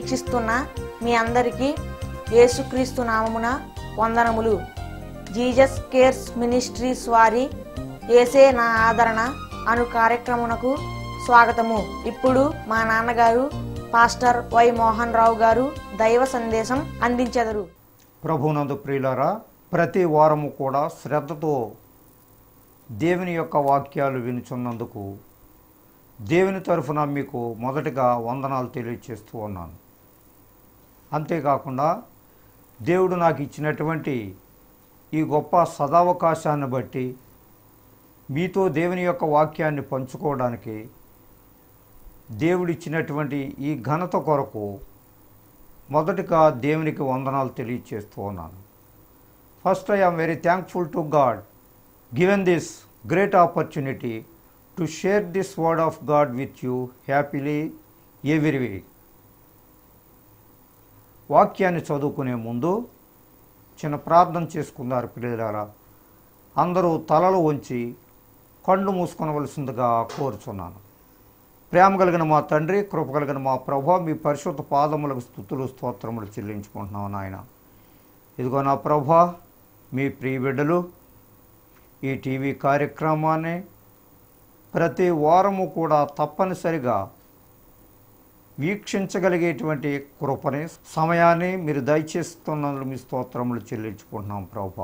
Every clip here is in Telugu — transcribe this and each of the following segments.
వీక్షిస్తున్న మీ అందరికీ యేసుక్రీస్తు నామమున వందనములు. జీసస్ కేర్స్ మినిస్ట్రీస్ వారి యేసే నా ఆదరణ అను కార్యక్రమునకు స్వాగతము. ఇప్పుడు మా నాన్నగారు పాస్టర్ వై మోహన్ రావు గారు దైవ సందేశం అందించెదరు. ప్రభునందు ప్రియులారా, ప్రతి వారము కూడా శ్రద్ధతో దేవుని యొక్క వాక్యాలు వినుచున్నందుకు దేవుని తరఫున మీకు మొదటిగా వందనాలు తెలియజేస్తూ ఉన్నాను. అంతేకాకుండా దేవుడు నాకు ఇచ్చినటువంటి ఈ గొప్ప సదావకాశాన్ని బట్టి మీతో దేవుని యొక్క వాక్యాన్ని పంచుకోవడానికి దేవుడిచ్చినటువంటి ఈ ఘనత కొరకు మొదటిగా దేవునికి వందనాలు తెలియజేస్తూ ఉన్నాను. First I am very thankful to God given this great opportunity to share this word of God with you happily every week. వాక్యాన్ని చదువుకునే ముందు చిన్న ప్రార్థన చేసుకున్నారు పిల్లలారా. అందరూ తలలు వంచి కళ్ళు మూసుకొనవలసిందిగా కోరుచున్నాను. ప్రేమ కలిగిన మా తండ్రి, కృప కలిగిన మా ప్రభు, మీ పరిశుద్ధ పాదములకు స్తుతులు స్తోత్రములు చెల్లించుకుంటున్నాను నాయన. ఇదిగో నా ప్రభు, మీ ప్రియ బిడ్డలు ఈ టీవీ కార్యక్రమాన్ని ప్రతి వారము కూడా తప్పనిసరిగా వీక్షించగలిగేటువంటి కృపని, సమయాన్ని మీరు దయచేస్తున్నందుకు మీ స్తోత్రములు చెల్లించుకుంటున్నాం ప్రభు.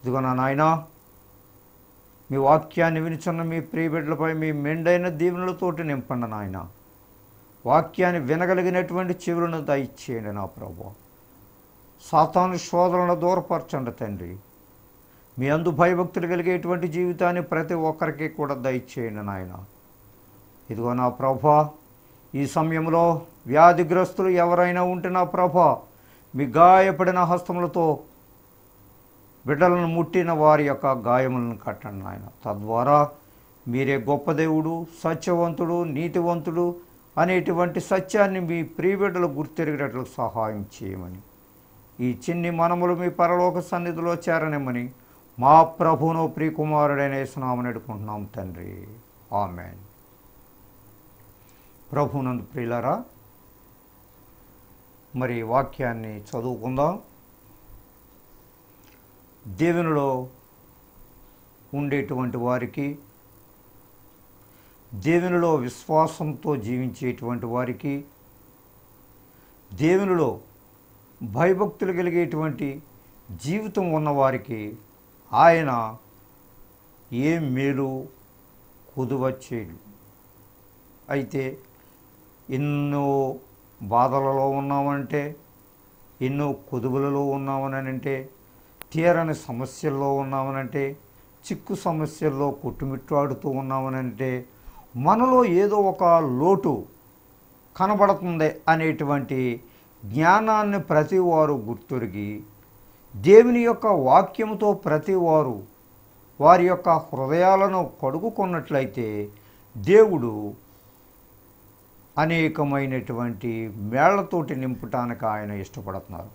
ఇదిగో నా నాయన, మీ వాక్యాన్ని వినిచున్న మీ ప్రియ బిడ్డలపై మీ మెండైన దీవెనలతోటి నింపండి నాయన. వాక్యాన్ని వినగలిగినటువంటి చెవులను దయచేయండి నా ప్రభు. సాతాను శోధనలను దూరపరచండి తండ్రి. మీ అందు భయభక్తులు కలిగేటువంటి జీవితాన్ని ప్రతి ఒక్కరికి కూడా దయచేయండి నాయన. ఇదిగో నా ప్రభు, ఈ సమయంలో వ్యాధిగ్రస్తులు ఎవరైనా ఉంటే నా ప్రభు, మీ గాయపడిన హస్తములతో బిడ్డలను ముట్టిన వారి యొక్క గాయములను కట్టండి నాయన. తద్వారా మీరే గొప్ప దేవుడు, సత్యవంతుడు, నీతివంతుడు అనేటువంటి సత్యాన్ని మీ ప్రియబిడ్డలు గుర్తెరిగేటట్లు సహాయం చేయమని, ఈ చిన్ని మనములు మీ పరలోక సన్నిధిలో చేరనిమ్మని మా ప్రభువును ప్రియకుమారుడైన యేసునామమున వేడుకుంటున్నాం తండ్రి, ఆమేన్. ప్రభువునందు ప్రియులారా, మరి వాక్యాన్ని చదువుకుందాం. దేవునిలో ఉండేటువంటి వారికి, దేవునిలో విశ్వాసంతో జీవించేటువంటి వారికి, దేవునిలో భయభక్తులు కలిగేటువంటి జీవితం ఉన్నవారికి ఆయన ఏ మేలు కుదువ చేయడు. అయితే ఎన్నో బాధలలో ఉన్నామంటే, ఎన్నో కుదువులలో ఉన్నామనంటే, తీరని సమస్యల్లో ఉన్నామనంటే, చిక్కు సమస్యల్లో కొట్టుమిట్టాడుతూ ఉన్నామనంటే, మనలో ఏదో ఒక లోటు కనబడుతుంది అనేటువంటి జ్ఞానాన్ని ప్రతివారు గుర్తెరిగి దేవుని యొక్క వాక్యముతో ప్రతివారు వారి యొక్క హృదయాలను కడుగుకున్నట్లయితే దేవుడు అనేకమైనటువంటి మేళ్లతోటి నింపటానికి ఆయన ఇష్టపడుతున్నారు.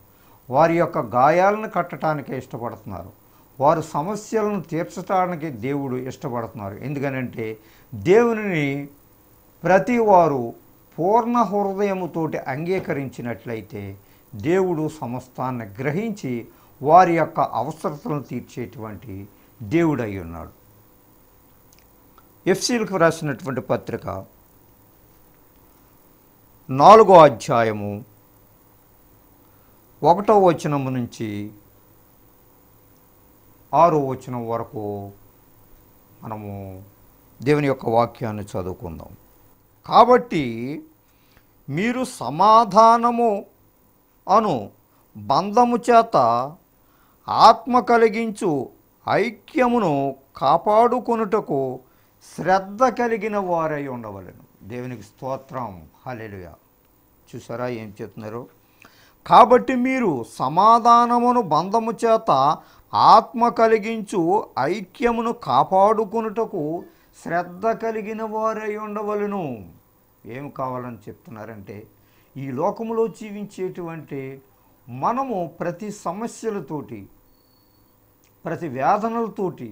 వారి యొక్క గాయాలను కట్టడానికి ఇష్టపడుతున్నారు. వారి సమస్యలను తీర్చడానికి దేవుడు ఇష్టపడుతున్నారు. ఎందుకనంటే దేవునిని ప్రతివారు పూర్ణ హృదయముతోటి అంగీకరించినట్లయితే దేవుడు సమస్తాన్ని గ్రహించి వారి యొక్క అవసరతలను తీర్చేటువంటి దేవుడు అయి ఉన్నాడు. ఎఫ్సీలకు రాసినటువంటి పత్రిక 4వ అధ్యాయము 1వ వచనము నుంచి 6వ వచనం వరకు మనము దేవుని యొక్క వాక్యాన్ని చదువుకుందాం. కాబట్టి మీరు సమాధానము అను బంధము చేత ఆత్మ కలిగించు ఐక్యమును కాపాడుకొనుటకు శ్రద్ధ కలిగిన వారై ఉండవలెను. దేవునికి స్తోత్రం, హల్లెలూయా. చూసారా ఏం చెప్తున్నారు? కాబట్టి మీరు సమాధానమును బంధము చేత ఆత్మ కలిగించు ఐక్యమును కాపాడుకొనుటకు శ్రద్ధ కలిగిన వారై ఉండవలెను. ఏం కావాలని చెప్తున్నారంటే, ఈ లోకములో జీవించేటువంటి మనము ప్రతి సమస్యలతోటి, ప్రతి వేదనలతోటి,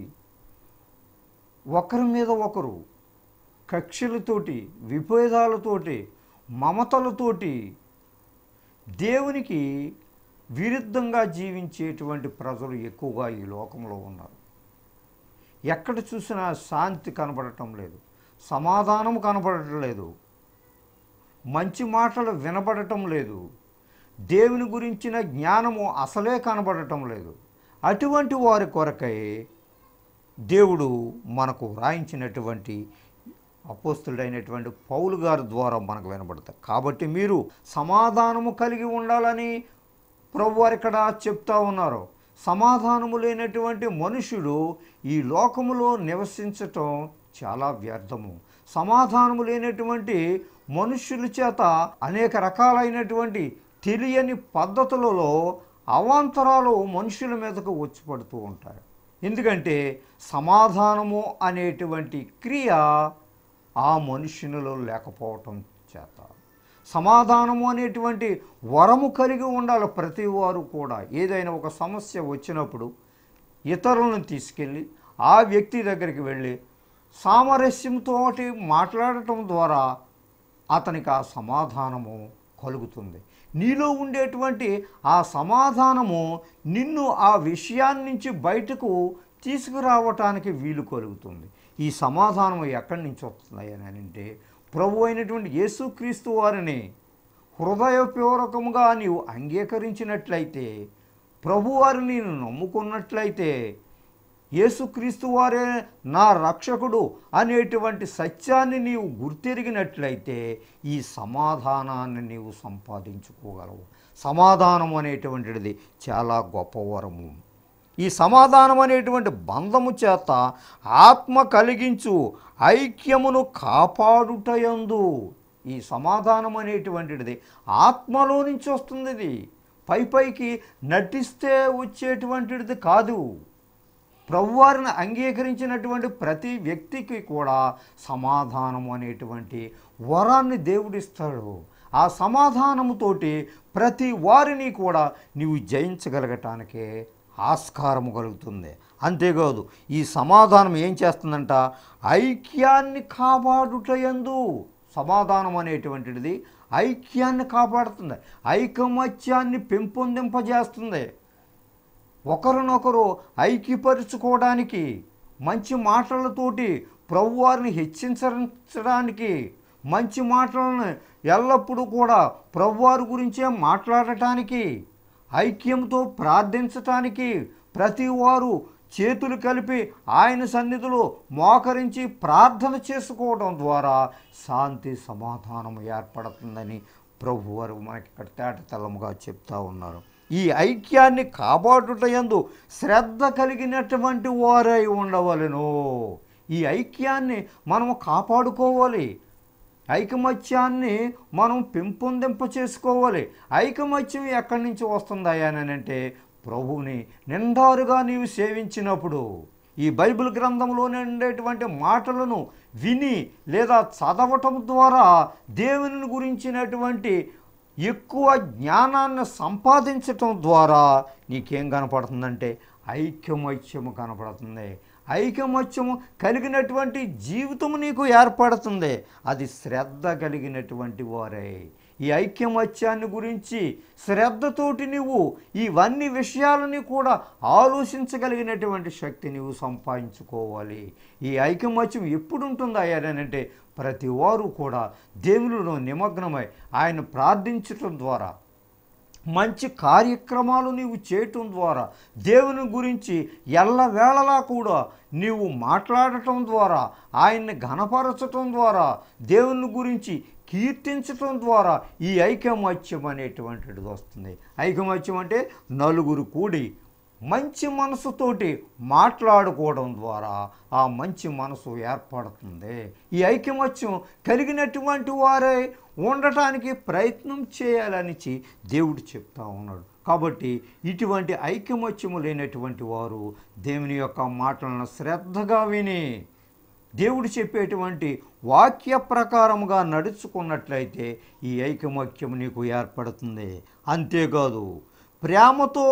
ఒకరి మీద ఒకరు కక్షలతోటి, విభేదాలతోటి మమతలతోటి దేవునికి విరుద్ధంగా జీవించేటువంటి ప్రజలు ఎక్కువగా ఈ లోకంలో ఉన్నారు. ఎక్కడ చూసినా శాంతి కనబడటం లేదు, సమాధానం కనబడటం లేదు, మంచి మాటలు వినబడటం లేదు, దేవుని గురించిన జ్ఞానము అసలే కనబడటం లేదు. అటువంటి వారి కొరకై దేవుడు మనకు వ్రాయించినటువంటి అపోస్తుడైనటువంటి పౌలు గారి ద్వారా మనకు వినబడతాయి. కాబట్టి మీరు సమాధానము కలిగి ఉండాలని ప్రభువారు ఇక్కడ చెప్తా ఉన్నారు. సమాధానము లేనటువంటి మనుషుడు ఈ లోకములో నివసించటం చాలా వ్యర్థము. సమాధానము లేనటువంటి మనుషుల చేత అనేక రకాలైనటువంటి తెలియని పద్ధతులలో అవాంతరాలు మనుషుల మీదకు వచ్చి పడుతూ ఉంటాయి. ఎందుకంటే సమాధానము అనేటువంటి క్రియ ఆ మనుషునిలో లేకపోవటం చేత. సమాధానము అనేటువంటి వరము కలిగి ఉండాలి ప్రతి వారు కూడా. ఏదైనా ఒక సమస్య వచ్చినప్పుడు ఇతరులను తీసుకెళ్ళి ఆ వ్యక్తి దగ్గరికి వెళ్ళి సామరస్యంతో మాట్లాడటం ద్వారా అతనికి ఆ సమాధానము కలుగుతుంది. నీలో ఉండేటువంటి ఆ సమాధానము నిన్ను ఆ విషయాన్ని నుంచి బయటకు తీసుకురావటానికి వీలు కలుగుతుంది. ఈ సమాధానం ఎక్కడి నుంచి వస్తుంది అని అంటే ప్రభు అయినటువంటి యేసుక్రీస్తు వారిని హృదయపూర్వకముగా నీవు అంగీకరించినట్లయితే, ప్రభువారిని నేను నమ్ముకున్నట్లయితే, యేసుక్రీస్తు వారే నా రక్షకుడు అనేటువంటి సత్యాన్ని నీవు గుర్తెరిగినట్లయితే ఈ సమాధానాన్ని నీవు సంపాదించుకోగలవు. సమాధానం అనేటువంటిది చాలా గొప్ప వరము. ఈ సమాధానం అనేటువంటి బంధము చేత ఆత్మ కలిగించు ఐక్యమును కాపాడుటయందు. ఈ సమాధానం అనేటువంటిది ఆత్మలో నుంచి వస్తుంది. ఇది పైకి నటిస్తే వచ్చేటువంటిది కాదు. ప్రభువారిని అంగీకరించినటువంటి ప్రతి వ్యక్తికి కూడా సమాధానం అనేటువంటి వరాన్ని దేవుడిస్తాడు. ఆ సమాధానముతోటి ప్రతి వారిని కూడా నీవు జయించగలగటానికే ఆస్కారము కలుగుతుంది. అంతేకాదు ఈ సమాధానం ఏం చేస్తుందంట, ఐక్యాన్ని కాపాడుటయందు. సమాధానం అనేటువంటిది ఐక్యాన్ని కాపాడుతుంది, ఐకమత్యాన్ని పెంపొందింపజేస్తుంది. ఒకరినొకరు ఐక్యపరుచుకోవడానికి, మంచి మాటలతోటి ప్రభువారిని హెచ్చించడానికి, మంచి మాటలను ఎల్లప్పుడూ కూడా ప్రభువారి గురించే మాట్లాడటానికి, ఐక్యంతో ప్రార్థించటానికి, ప్రతి వారు చేతులు కలిపి ఆయన సన్నిధిలో మోకరించి ప్రార్థన చేసుకోవడం ద్వారా శాంతి సమాధానం ఏర్పడుతుందని ప్రభువారు మనకి ఇక్కడ తేటతెల్లముగా చెప్తా ఉన్నారు. ఈ ఐక్యాన్ని కాపాడుటయందు శ్రద్ధ కలిగినటువంటి వారై ఉండవలెను. ఈ ఐక్యాన్ని మనము కాపాడుకోవాలి, ఐకమత్యాన్ని మనం పెంపొందింప చేసుకోవాలి. ఐకమత్యం ఎక్కడి నుంచి వస్తుందయ్యానంటే ప్రభువుని నిండారుగా నీవు సేవించినప్పుడు, ఈ బైబిల్ గ్రంథంలోనే ఉండేటువంటి మాటలను విని లేదా చదవటం ద్వారా దేవుని గురించినటువంటి ఎక్కువ జ్ఞానాన్ని సంపాదించటం ద్వారా నీకేం కనపడుతుందంటే ఐకమత్యము కనపడుతుంది. ఐకమత్యము కలిగినటువంటి జీవితము నీకు ఏర్పడుతుంది. అది శ్రద్ధ కలిగినటువంటి వారే. ఈ ఐకమత్యాన్ని గురించి శ్రద్ధతోటి నువ్వు ఇవన్నీ విషయాలని కూడా ఆలోచించగలిగినటువంటి శక్తి నువ్వు సంపాదించుకోవాలి. ఈ ఐకమత్యం ఎప్పుడు ఉంటుందా అంటే ప్రతి వారు కూడా దేవునిలో నిమగ్నమై ఆయన ప్రార్థించటం ద్వారా, మంచి కార్యక్రమాలు నీవు చేయటం ద్వారా, దేవుని గురించి ఎల్లవేళలా కూడా నీవు మాట్లాడటం ద్వారా, ఆయన్ని ఘనపరచటం ద్వారా, దేవుని గురించి కీర్తించటం ద్వారా ఈ ఐకమత్యం అనేటువంటిది వస్తుంది. ఐకమత్యం అంటే నలుగురు కూడి మంచి మనసుతోటి మాట్లాడుకోవడం ద్వారా ఆ మంచి మనసు ఏర్పడుతుంది. ఈ ఐకమత్యం కలిగినటువంటి వారే ఉండటానికి ప్రయత్నం చేయాలని దేవుడు చెప్తా ఉన్నాడు. కాబట్టి ఇటువంటి ఐకమత్యము లేనటువంటి వారు దేవుని యొక్క మాటలను శ్రద్ధగా విని దేవుడు చెప్పేటువంటి వాక్య ప్రకారముగా నడుచుకున్నట్లయితే ఈ ఐకమత్యం నీకు ఏర్పడుతుంది. అంతేకాదు ప్రేమతో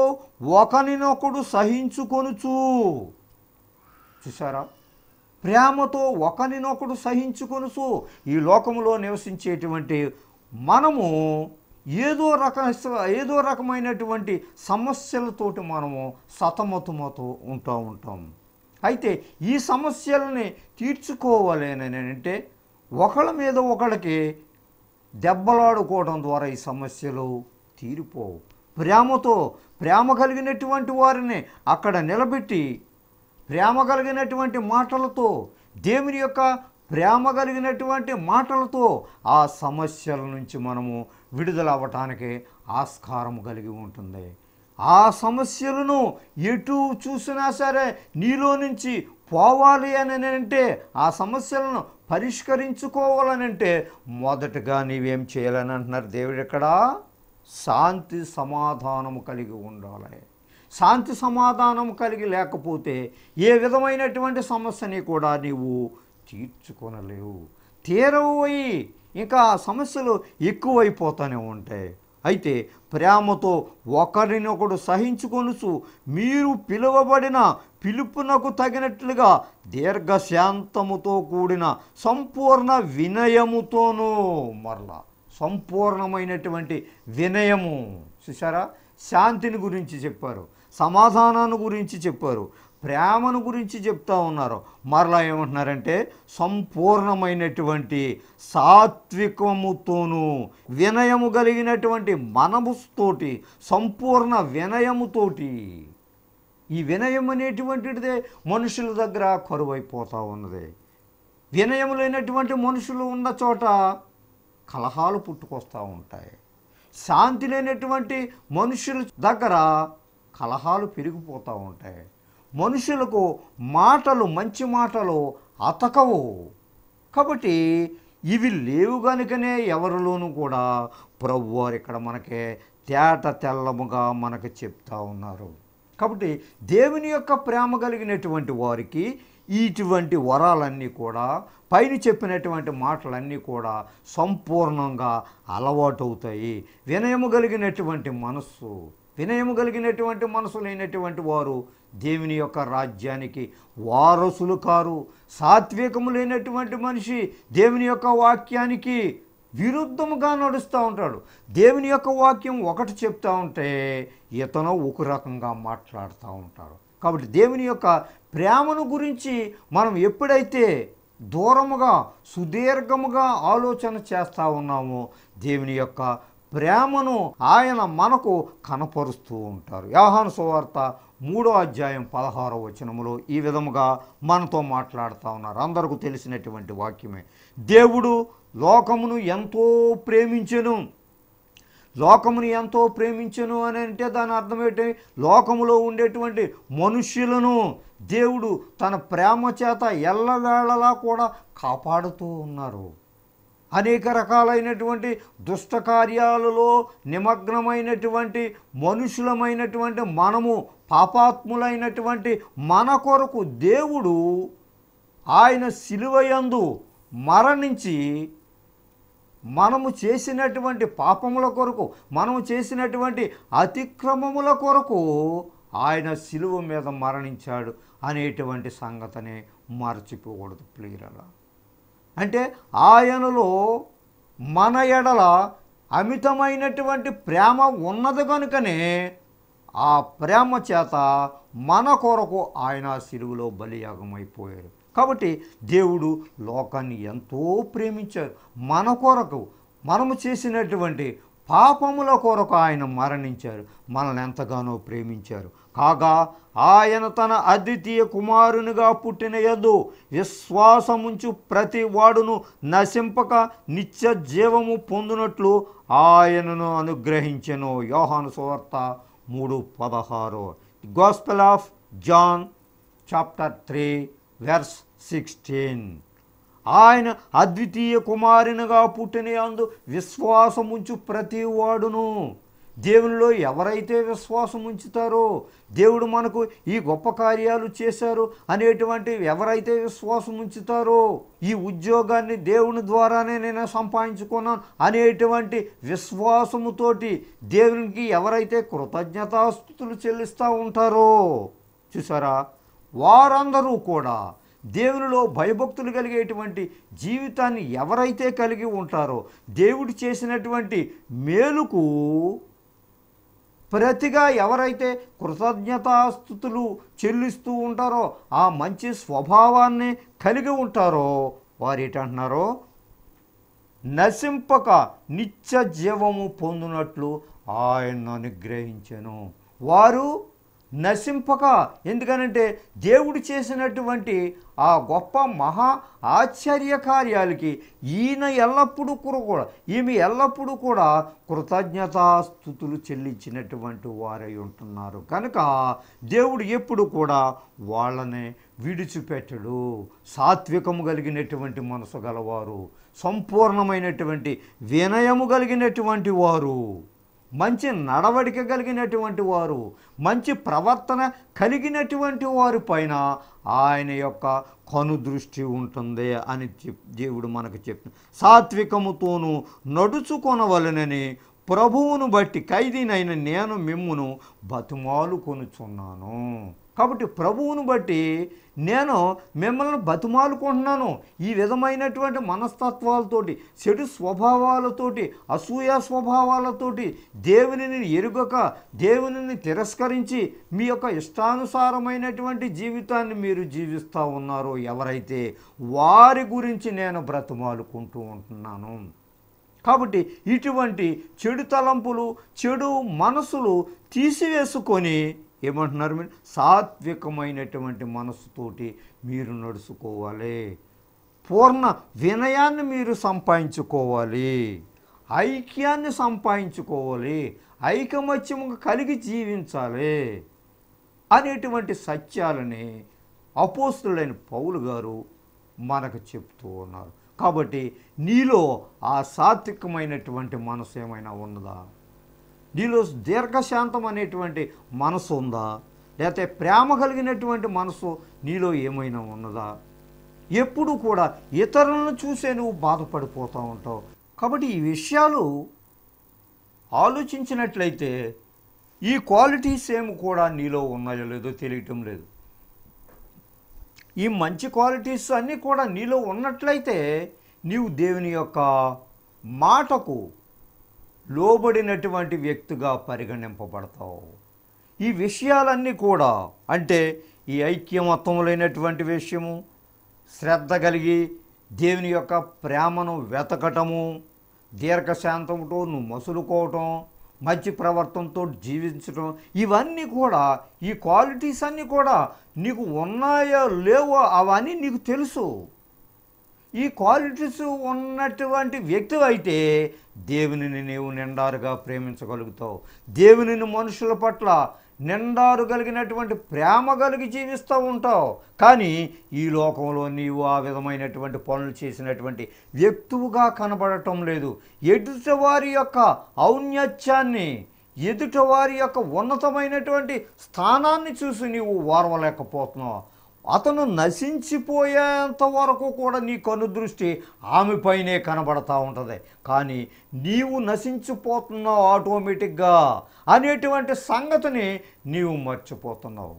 ఒకరినొకడు సహించుకొనుచు. చూసారా, ప్రేమతో ఒకరినొకడు సహించుకొనుచు. ఈ లోకంలో నివసించేటువంటి మనము ఏదో రకమైనటువంటి సమస్యలతోటి మనము సతమతమవుతూ ఉంటాం. అయితే ఈ సమస్యలని తీర్చుకోవాలి అని అంటే ఒకళ్ళ మీద ఒకళ్ళకి దెబ్బలాడుకోవడం ద్వారా ఈ సమస్యలు తీరిపోవు. ప్రేమ కలిగినటువంటి వారిని అక్కడ నిలబెట్టి ప్రేమ కలిగినటువంటి మాటలతో, దేవుని యొక్క ప్రేమ కలిగినటువంటి మాటలతో ఆ సమస్యల నుంచి మనము విడుదల అవ్వటానికి ఆస్కారం కలిగి ఉంటుంది. ఆ సమస్యలను ఎటు చూసినా సరే నీలో నుంచి పోవాలి అని అంటే, ఆ సమస్యలను పరిష్కరించుకోవాలనంటే మొదటగా నీవేం చేయాలని అంటున్నారు దేవుడు ఇక్కడ? శాంతి సమాధానము కలిగి ఉండాలి. శాంతి సమాధానం కలిగి లేకపోతే ఏ విధమైనటువంటి సమస్యని కూడా నీవు తీర్చుకొనలేవు. తీరవై ఇంకా సమస్యలు ఎక్కువైపోతూనే ఉంటాయి. అయితే ప్రేమతో ఒకరినొకడు సహించుకొనుచు మీరు పిలువబడిన పిలుపునకు తగినట్లుగా దీర్ఘశాంతముతో కూడిన సంపూర్ణ వినయముతోనూ, మరలా సంపూర్ణమైనటువంటి వినయము. చూసారా, శాంతిని గురించి చెప్పారు, సమాధానాన్ని గురించి చెప్పారు, ప్రేమను గురించి చెప్తా ఉన్నారు. మరలా ఏమంటున్నారంటే సంపూర్ణమైనటువంటి సాత్వికముతోనూ వినయము కలిగినటువంటి మనముతోటి, సంపూర్ణ వినయముతోటి. ఈ వినయం అనేటువంటిదే మనుషుల దగ్గర కరువైపోతూ ఉన్నది. వినయం లేనటువంటి మనుషులు ఉన్న చోట కలహాలు పుట్టుకొస్తూ ఉంటాయి. శాంతి లేనటువంటి మనుషుల దగ్గర కలహాలు పెరిగిపోతూ ఉంటాయి. మనుషులకు మాటలు, మంచి మాటలు అతకవు. కాబట్టి ఇవి లేవు కనుకనే ఎవరిలోనూ కూడా ప్రభువారు ఇక్కడ మనకి తెల్లముగా మనకు చెప్తా ఉన్నారు. కాబట్టి దేవుని యొక్క ప్రేమ కలిగినటువంటి వారికి ఇటువంటి వరాలన్నీ కూడా, పైన చెప్పినటువంటి మాటలన్నీ కూడా సంపూర్ణంగా అలవాటవుతాయి. వినయము కలిగినటువంటి మనసు లేనటువంటి వారు దేవుని యొక్క రాజ్యానికి వారసులు కారు. సాత్వికము లేనటువంటి మనిషి దేవుని యొక్క వాక్యానికి విరుద్ధముగా నడుస్తూ ఉంటాడు. దేవుని యొక్క వాక్యం ఒకటి చెప్తా ఉంటే ఇతను ఒక రకంగా మాట్లాడుతూ ఉంటాడు. కాబట్టి దేవుని యొక్క ప్రేమను గురించి మనం ఎప్పుడైతే దూరముగా సుదీర్ఘముగా ఆలోచన చేస్తూ ఉన్నామో దేవుని యొక్క ప్రేమను ఆయన మనకు కనపరుస్తూ ఉంటారు. యోహాను సువార్త 3వ అధ్యాయం 16వ వచనములో ఈ విధముగా మనతో మాట్లాడుతూ ఉన్నారు. అందరికీ తెలిసినటువంటి వాక్యమే. దేవుడు లోకమును ఎంతో ప్రేమించెను అని అంటే దాని అర్థం ఏంటి? లోకములో ఉండేటువంటి మనుష్యులను దేవుడు తన ప్రేమ చేత ఎల్లవేళలా కూడా కాపాడుతూ ఉన్నారు. అనేక రకాలైనటువంటి దుష్ట కార్యాలలో నిమగ్నమైనటువంటి మనుషులమైనటువంటి మనము, పాపాత్ములైనటువంటి మన కొరకు దేవుడు ఆయన శిలువయందు మరణించి మనము చేసినటువంటి పాపముల కొరకు, మనము చేసినటువంటి అతిక్రమముల కొరకు ఆయన శిలువ మీద మరణించాడు అనేటువంటి సంగతిని మర్చిపోకూడదు ప్రియులారా. అంటే ఆయనలో మన ఎడల అమితమైనటువంటి ప్రేమ ఉన్నది కనుకనే ఆ ప్రేమ చేత మన కొరకు ఆయన శిలువలో బలియాగమైపోయారు. కాబట్టి దేవుడు లోకాన్ని ఎంతో ప్రేమించారు. మన కొరకు, మనము చేసినటువంటి పాపముల కొరకు ఆయన మరణించారు, మనల్ని ఎంతగానో ప్రేమించారు. కాగా ఆయన తన అద్వితీయ కుమారునిగా పుట్టిన యందు విశ్వాసముంచు ప్రతి వాడును నశింపక నిత్య జీవము పొందునట్లు ఆయనను అనుగ్రహించెను. యోహాను సువార్త 3:16. Gospel of John chapter 3 verse 16. ఆయన అద్వితీయ కుమారునిగా పుట్టిన యందు విశ్వాసముంచు ప్రతి వాడును. దేవునిలో ఎవరైతే విశ్వాసం ఉంచుతారో, దేవుడు మనకు ఈ గొప్ప కార్యాలు చేశారు అనేటువంటి ఎవరైతే విశ్వాసం ఉంచుతారో, ఈ ఉద్యోగాన్ని దేవుని ద్వారానే నేను సంపాదించుకున్నాను అనేటువంటి విశ్వాసముతోటి దేవునికి ఎవరైతే కృతజ్ఞతాస్తుతులు చెల్లిస్తూ ఉంటారో, చూసారా, వారందరూ కూడా దేవునిలో భయభక్తులు కలిగేటువంటి జీవితాన్ని ఎవరైతే కలిగి ఉంటారో, దేవుడు చేసినటువంటి మేలుకు ప్రతిగా ఎవరైతే కృతజ్ఞతాస్తుతులు చెల్లిస్తూ ఉంటారో, ఆ మంచి స్వభావాన్ని కలిగి ఉంటారో, వారు ఏంటంటున్నారో, నశింపక నిత్య జీవము పొందినట్లు ఆయన అనుగ్రహించెను. వారు నశింపక, ఎందుకనంటే దేవుడు చేసినటువంటి ఆ గొప్ప మహా ఆశ్చర్య కార్యాలకి ఈమె ఎల్లప్పుడూ కూడా కృతజ్ఞతాస్తుతులు చెల్లించినటువంటి వారై ఉంటున్నారు. కనుక దేవుడు ఎప్పుడు కూడా వాళ్ళని విడిచిపెట్టడు. సాత్వికము కలిగినటువంటి మనసు గలవారు, సంపూర్ణమైనటువంటి వినయము కలిగినటువంటి వారు, మంచి నడవడిక కలిగినటువంటి వారు, మంచి ప్రవర్తన కలిగినటువంటి వారి పైన ఆయన యొక్క కనుదృష్టి ఉంటుంది అని దేవుడు మనకు చెప్తుంది. సాత్వికముతోనూ నడుచుకొనవలెనని ప్రభువును బట్టి ఖైదీనైన నేను మిమ్మును బతిమాలు కొనుచున్నాను. కాబట్టి ప్రభువును బట్టి నేను మిమ్మల్ని బతిమాలుకుంటున్నాను. ఈ విధమైనటువంటి మనస్తత్వాలతోటి, చెడు స్వభావాలతోటి, అసూయ స్వభావాలతోటి, దేవునిని ఎరుగక, దేవునిని తిరస్కరించి మీ యొక్క ఇష్టానుసారమైనటువంటి జీవితాన్ని మీరు జీవిస్తూ ఉన్నారో ఎవరైతే, వారి గురించి నేను బ్రతిమాలుకుంటూ ఉంటున్నాను. కాబట్టి ఇటువంటి చెడు తలంపులు, చెడు మనసులు తీసివేసుకొని ఏమంటున్నారు, మీరు సాత్వికమైనటువంటి మనసుతోటి మీరు నడుచుకోవాలి. పూర్ణ వినయాన్ని మీరు సంపాదించుకోవాలి, ఐక్యాన్ని సంపాదించుకోవాలి, ఐకమత్యము కలిగి జీవించాలి అనేటువంటి సత్యాలని అపోస్తులైన పౌలు గారు మనకు చెప్తూ ఉన్నారు. కాబట్టి నీలో ఆ సాత్వికమైనటువంటి మనసు ఏమైనా ఉన్నదా? నీలో దీర్ఘశాంతం అనేటువంటి మనసు ఉందా? లేకపోతే ప్రేమ కలిగినటువంటి మనసు నీలో ఏమైనా ఉన్నదా? ఎప్పుడు కూడా ఇతరులను చూసే నువ్వు బాధపడిపోతూ ఉంటావు. కాబట్టి ఈ విషయాలు ఆలోచించినట్లయితే ఈ క్వాలిటీస్ ఏమి కూడా నీలో ఉన్నాయో లేదో తెలియటం లేదు. ఈ మంచి క్వాలిటీస్ అన్నీ కూడా నీలో ఉన్నట్లయితే నీవు దేవుని యొక్క మాటకు లోబడినటువంటి వ్యక్తిగా పరిగణింపబడతావు. ఈ విషయాలన్నీ కూడా, అంటే ఈ ఐక్యమత్వములైనటువంటి విషయము, శ్రద్ధ కలిగి దేవుని యొక్క ప్రేమను వెతకటము, దీర్ఘశాంతంతో నువ్వు మసులుకోవటం, మంచి ప్రవర్తనతో జీవించడం, ఇవన్నీ కూడా, ఈ క్వాలిటీస్ అన్నీ కూడా నీకు ఉన్నాయో లేవో అవన్నీ నీకు తెలుసు. ఈ క్వాలిటీస్ ఉన్నటువంటి వ్యక్తి అయితే దేవునిని నీవు నిండారుగా ప్రేమించగలుగుతావు. దేవునిని మనుషుల పట్ల నిండారు కలిగినటువంటి ప్రేమ కలిగి జీవిస్తూ ఉంటావు. కానీ ఈ లోకంలో నీవు ఆ విధమైనటువంటి పనులు చేసినటువంటి వ్యక్తువుగా కనబడటం లేదు. ఎదుటివారి యొక్క ఔన్నత్యాన్ని, ఎదుటివారి యొక్క ఉన్నతమైనటువంటి స్థానాన్ని చూసి నీవు ఓర్వలేకపోతున్నావు. అతను నశించిపోయేంత వరకు కూడా నీ కనుదృష్టి ఆమెపైనే కనబడతా ఉంటుంది. కానీ నీవు నశించిపోతున్నావు ఆటోమేటిక్గా అనేటువంటి సంగతిని నీవు మర్చిపోతున్నావు.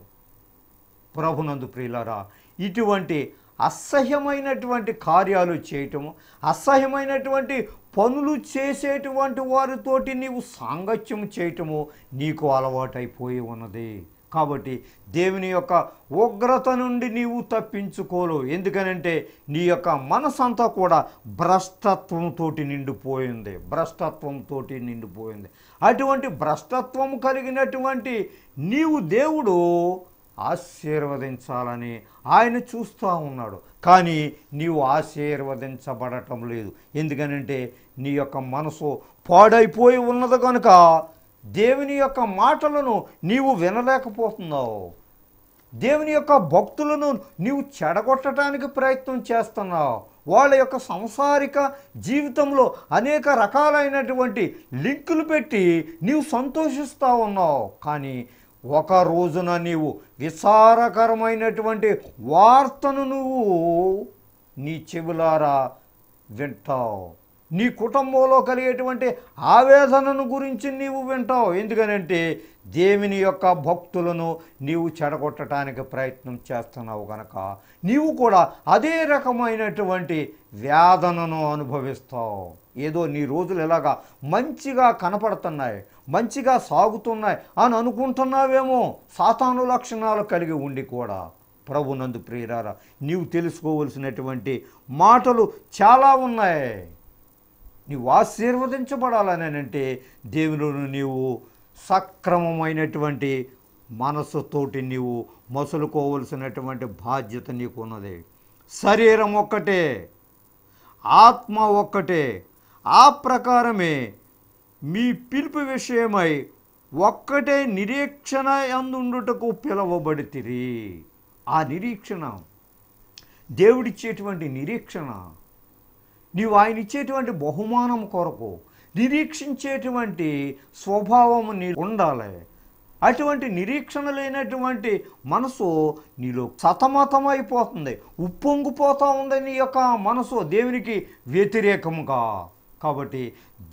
ప్రభునందు ప్రియులారా, ఇటువంటి అసహ్యమైనటువంటి కార్యాలు చేయటము, అసహ్యమైనటువంటి పనులు చేసేటువంటి వారితోటి నీవు సాంగత్యం చేయటము నీకు అలవాటైపోయి ఉన్నది. కాబట్టి దేవుని యొక్క ఉగ్రత నుండి నీవు తప్పించుకోలేవు. ఎందుకనంటే నీ యొక్క మనసంతా కూడా భ్రష్టత్వంతో నిండిపోయింది. అటువంటి భ్రష్టత్వం కలిగినటువంటి నీవు దేవుడు ఆశీర్వదించాలని ఆయన చూస్తూ ఉన్నాడు. కానీ నీవు ఆశీర్వదించబడటం లేదు. ఎందుకనంటే నీ యొక్క మనసు పాడైపోయి ఉన్నది కనుక దేవుని యొక్క మాటలను నీవు వినలేకపోతున్నావు. దేవుని యొక్క భక్తులను నీవు చెడగొట్టడానికి ప్రయత్నం చేస్తున్నావు. వాళ్ళ యొక్క సంసారిక జీవితంలో అనేక రకాలైనటువంటి లింకులు పెట్టి నీవు సంతోషిస్తూ ఉన్నావు. కానీ ఒక రోజున నీవు విచారకరమైనటువంటి వార్తను నువ్వు నీ చెవులారా వింటావు. నీ కుటుంబంలో కలిగేటువంటి ఆవేదనను గురించి నీవు వింటావు. ఎందుకనంటే దేవుని యొక్క భక్తులను నీవు చెడగొట్టడానికి ప్రయత్నం చేస్తున్నావు కనుక నీవు కూడా అదే రకమైనటువంటి వేదనను అనుభవిస్తావు. ఏదో నీ రోజులు ఎలాగా మంచిగా కనపడుతున్నాయి, మంచిగా సాగుతున్నాయి అని అనుకుంటున్నావేమో, సాతాను లక్షణాలు కలిగి ఉండి కూడా. ప్రభునందు ప్రియులారా, నీవు తెలుసుకోవలసినటువంటి మాటలు చాలా ఉన్నాయి. నీవు ఆశీర్వదించబడాలని అంటే దేవుని నీవు సక్రమమైనటువంటి మనసుతోటి నీవు మసులుకోవలసినటువంటి బాధ్యత నీకు ఉన్నది. శరీరం ఒక్కటే, ఆత్మ ఒక్కటే. ఆ ప్రకారమే మీ పిలుపు విషయమై ఒక్కటే నిరీక్షణ అందుండుటకు పిలవబడితిరి. ఆ నిరీక్షణ, దేవుడిచ్చేటువంటి నిరీక్షణ, నీవు ఆయన ఇచ్చేటువంటి బహుమానం కొరకు నిరీక్షించేటువంటి స్వభావం నీ ఉండాలి. అటువంటి నిరీక్షణ లేనటువంటి మనసు నీలో సతమతమైపోతుంది, ఉప్పొంగిపోతూ ఉంది నీ యొక్క మనసు దేవునికి వ్యతిరేకముగా. కాబట్టి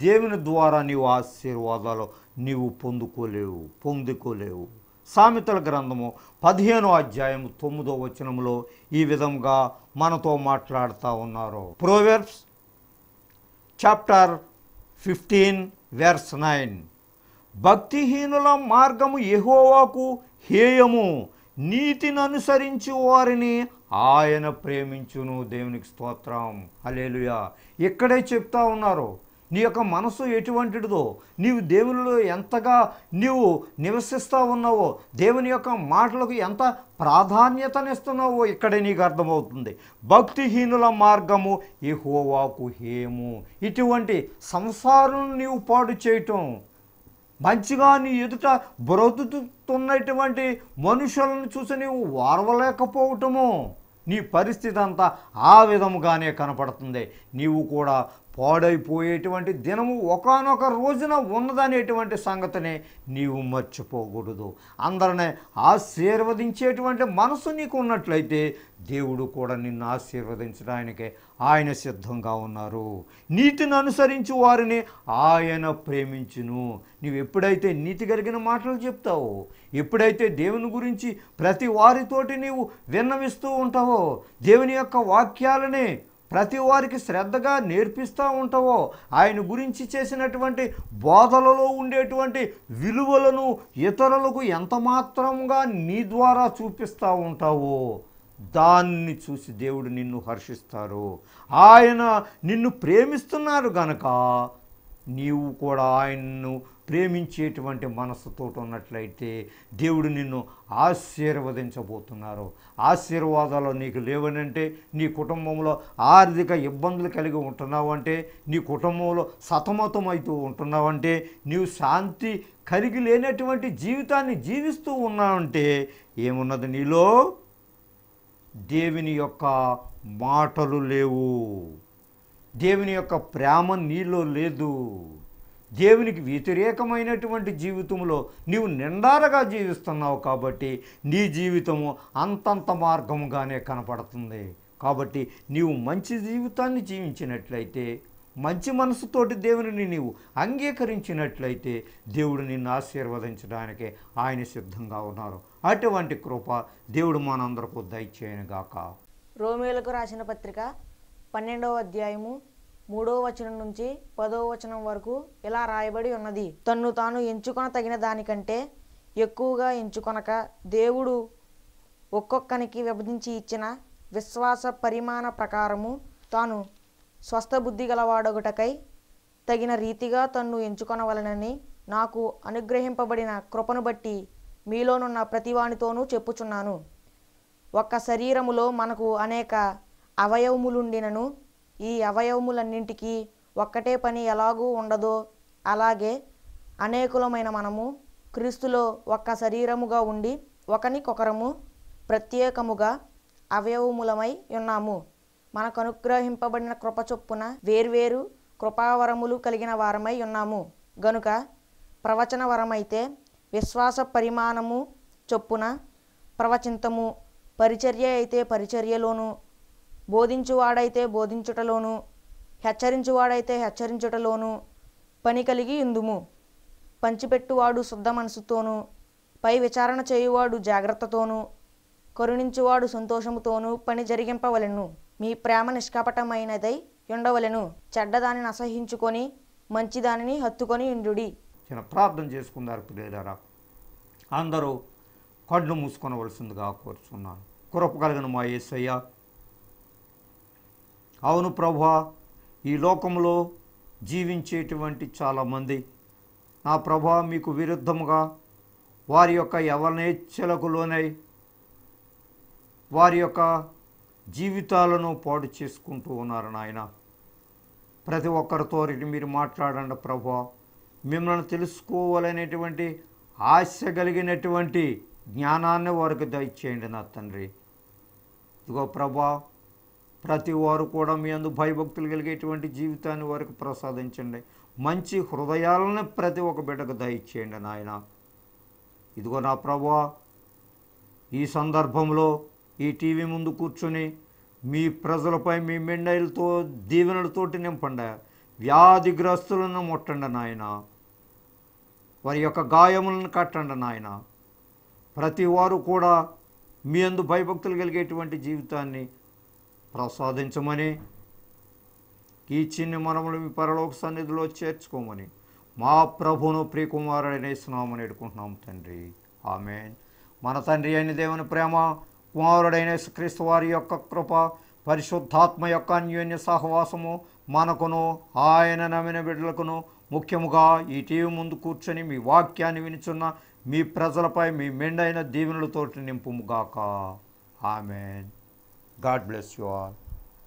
దేవుని ద్వారా నీవు ఆశీర్వాదాలు నీవు పొందుకోలేవు. సామెతల గ్రంథము 15వ అధ్యాయము 9వ వచనములో ఈ విధంగా మనతో మాట్లాడుతూ ఉన్నారు. Proverbs chapter 15 verse 9. భక్తిహీనుల మార్గము యెహోవాకు హేయము, నీతిని అనుసరించి వారిని ఆయన ప్రేమించును. దేవునికి స్తోత్రం, హల్లెలూయా. ఇక్కడే చెప్తా ఉన్నారు, నీ యొక్క మనసు ఎటువంటిదో, నీవు దేవునిలో ఎంతగా నీవు నివసిస్తూ ఉన్నావో, దేవుని యొక్క మాటలకు ఎంత ప్రాధాన్యతనిస్తున్నావో ఇక్కడే నీకు అర్థమవుతుంది. భక్తిహీనుల మార్గము యెహోవాకు హేయము. ఇటువంటి సంసారం నీవు పాడు చేయటం, మంచిగా నీ ఎదుట బ్రతుకుతున్నటువంటి మనుషులను చూసి నీవు వారవలేకపోవటము, నీ పరిస్థితి అంతా ఆ విధముగానే కనపడుతుంది. నీవు కూడా పాడైపోయేటువంటి దినము ఒకానొక రోజున ఉన్నదనేటువంటి సంగతిని నీవు మర్చిపోకూడదు. అందరినీ ఆశీర్వదించేటువంటి మనసు నీకు ఉన్నట్లయితే దేవుడు కూడా నిన్ను ఆశీర్వదించడానికే ఆయన సిద్ధంగా ఉన్నారు. నీతిని అనుసరించి వారిని ఆయన ప్రేమించును. నీవు ఎప్పుడైతే నీతి కలిగిన మాటలు చెప్తావో, ఎప్పుడైతే దేవుని గురించి ప్రతి వారితోటి నీవు విన్నవిస్తూ ఉంటావో, దేవుని యొక్క వాక్యాలని ప్రతి వారికి శ్రద్ధగా నేర్పిస్తూ ఉంటావో, ఆయన గురించి చేసినటువంటి బోధలలో ఉండేటువంటి విలువలను ఇతరులకు ఎంత మాత్రంగా నీ ద్వారా చూపిస్తూ ఉంటావో, దాన్ని చూసి దేవుడు నిన్ను హర్షిస్తారు. ఆయన నిన్ను ప్రేమిస్తున్నారు గనక నీవు కూడా ఆయన్ను ప్రేమించేటువంటి మనసుతో ఉన్నట్లయితే దేవుడు నిన్ను ఆశీర్వదించబోతున్నారు. ఆశీర్వాదాలు నీకు లేవనంటే, నీ కుటుంబంలో ఆర్థిక ఇబ్బందులు కలిగి ఉంటున్నావంటే, నీ కుటుంబంలో సతమతమవుతూ ఉంటున్నావంటే, నీవు శాంతి కలిగి లేనటువంటి జీవితాన్ని జీవిస్తూ ఉన్నావంటే ఏమున్నది నీలో? దేవుని యొక్క మాటలు లేవు, దేవుని యొక్క ప్రేమ నీలో లేదు. దేవునికి వ్యతిరేకమైనటువంటి జీవితంలో నీవు నిండారగా జీవిస్తున్నావు కాబట్టి నీ జీవితము అంతంత మార్గముగానే కనపడుతుంది. కాబట్టి నీవు మంచి జీవితాన్ని జీవించినట్లయితే, మంచి మనసుతోటి దేవుని నీవు అంగీకరించినట్లయితే దేవుడు నిన్ను ఆశీర్వదించడానికే ఆయన సిద్ధంగా ఉన్నారు. అటువంటి కృప దేవుడు మనందరకు దయచేయనుగాక. రోమేలకు రాసిన పత్రిక 12వ అధ్యాయము 3వ వచనం నుంచి 10వ వచనం వరకు ఇలా రాయబడి ఉన్నది. తన్ను తాను ఎంచుకొన తగిన దానికంటే ఎక్కువగా ఎంచుకొనక, దేవుడు ఒక్కొక్కనికి విభజించి ఇచ్చిన విశ్వాస పరిమాణ ప్రకారము తాను స్వస్థ బుద్ధి గలవాడొకటకై తగిన రీతిగా తన్ను ఎంచుకొనవలనని నాకు అనుగ్రహింపబడిన కృపను బట్టి మీలోనున్న ప్రతివానితోనూ చెప్పుచున్నాను. ఒక్క శరీరములో మనకు అనేక అవయవములుండినను ఈ అవయవములన్నింటికీ ఒక్కటే పని ఎలాగూ ఉండదో, అలాగే అనేకులమైన మనము క్రీస్తులో ఒక్క శరీరముగా ఉండి ఒకనికొకరము ప్రత్యేకముగా అవయవములమై ఉన్నాము. మనకు అనుగ్రహింపబడిన కృప చొప్పున వేర్వేరు కృపావరములు కలిగిన వారమై ఉన్నాము గనుక, ప్రవచన వరమైతే విశ్వాస పరిమాణము చొప్పున ప్రవచింతము, పరిచర్య అయితే పరిచర్యలోను, బోధించువాడైతే బోధించుటలోను, హెచ్చరించువాడైతే హెచ్చరించుటలోను పని కలిగి ఇందుము. పంచిపెట్టువాడు శుద్ధ మనసుతోనూ, పై విచారణ చేయువాడు జాగ్రత్తతోనూ, కరుణించువాడు సంతోషముతోనూ పని జరిగింపవలెను. మీ ప్రేమ నిష్కపటమైనదై ఉండవలెను. చెడ్డదానిని అసహించుకొని మంచిదానిని హత్తుకొని ఇండుడి. చిన్న ప్రార్థన చేసుకున్నారు ప్రియులారా. అందరూ కళ్ళు మూసుకొనవలసిందిగా కోరుచున్నాను. కృప కలిగిన మా యేసయ్య, అవును ప్రభువా, ఈ లోకంలో జీవించేటువంటి చాలామంది నా ప్రభువా మీకు విరుద్ధముగా వారి యొక్క యవనేచ్ఛలకు లోనై వారి యొక్క జీవితాలను పాడు చేసుకుంటూ ఉన్నారు నాయన. ప్రతి ఒక్కరితో మీరు మాట్లాడండి ప్రభువా. మిమ్మల్ని తెలుసుకోవాలనేటువంటి ఆశ కలిగినటువంటి జ్ఞానాన్ని వారికి దయచేయండి నా తండ్రి. ఇదిగో ప్రభా, ప్రతి వారు కూడా మీ అందు భయభక్తులు కలిగేటువంటి జీవితాన్ని వారికి ప్రసాదించండి. మంచి హృదయాలను ప్రతి ఒక్క బిడ్డకు దయచేయండి నాయన. ఇదిగో నా ప్రభువా, ఈ సందర్భంలో ఈ టీవీ ముందు కూర్చొని మీ ప్రజలపై మీ మెండైలతో దీవెనలతోటి నింపండి. వ్యాధిగ్రస్తులను ముట్టండి నాయన. వారి యొక్క గాయములను కట్టండి నాయన. ప్రతి వారు కూడా మీ అందు భయభక్తులు కలిగేటువంటి జీవితాన్ని ప్రసాదించమని, ఈ చిన్ని మనములు మీ పరలోక సన్నిధిలో చేర్చుకోమని మా ప్రభువును ప్రియకుమారుడైన యేసునామమున వేడుకుంటున్నాం తండ్రి. ఆమేన్. మన తండ్రి అయిన దేవుని ప్రేమ, కుమారుడైన యేసుక్రీస్తు వారి యొక్క కృప, పరిశుద్ధాత్మ యొక్క అన్యోన్య సహవాసము మనకును ఆయన నమ్మిన బిడ్డలకును, ముఖ్యముగా ఈ టీవీ ముందు కూర్చొని మీ వాక్యాన్ని వినిచున్న మీ ప్రజలపై మీ మెండైన దీవెనలతోటి నింపుముగాక. Amen. God bless you all.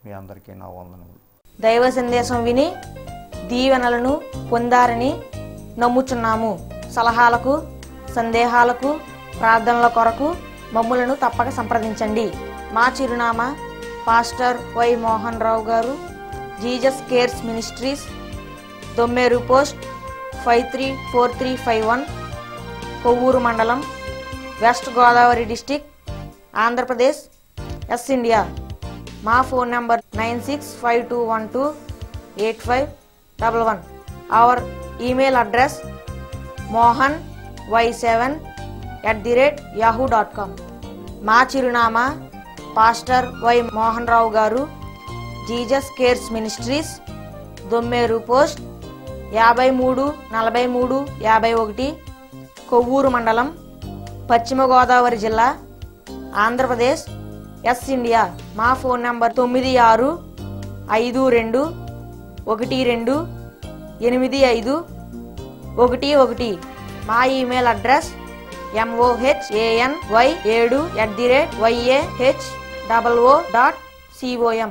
మీ అందరికీ నా వందనములు. దైవ సందేశం విని దీవెనలను పొందారని నమ్ముచున్నాము. సలహాలకు, సందేహాలకు, ప్రార్థనల కొరకు మమ్ములను తప్పక సంప్రదించండి. మా చిరునామా పాస్టర్ వై మోహన్ రావు గారు, Jesus cares ministries, Dommeru post 534351, Kovvur మండలం, west Godavari district, Andhra Pradesh, S India. మా phone number 9652128511. Our email address mohany7@yahoo.com. మా చిరునామా పాస్టర్ వై మోహన్ రావు గారు, Jesus cares ministries, Dommeru post 534351, Kovvur మండలం, పశ్చిమ గోదావరి జిల్లా, ఆంధ్రప్రదేశ్, ఎస్ ఇండియా. మా ఫోన్ నంబర్ 9652128511. మా ఈమెయిల్ అడ్రస్ mohany7@yahoo.com.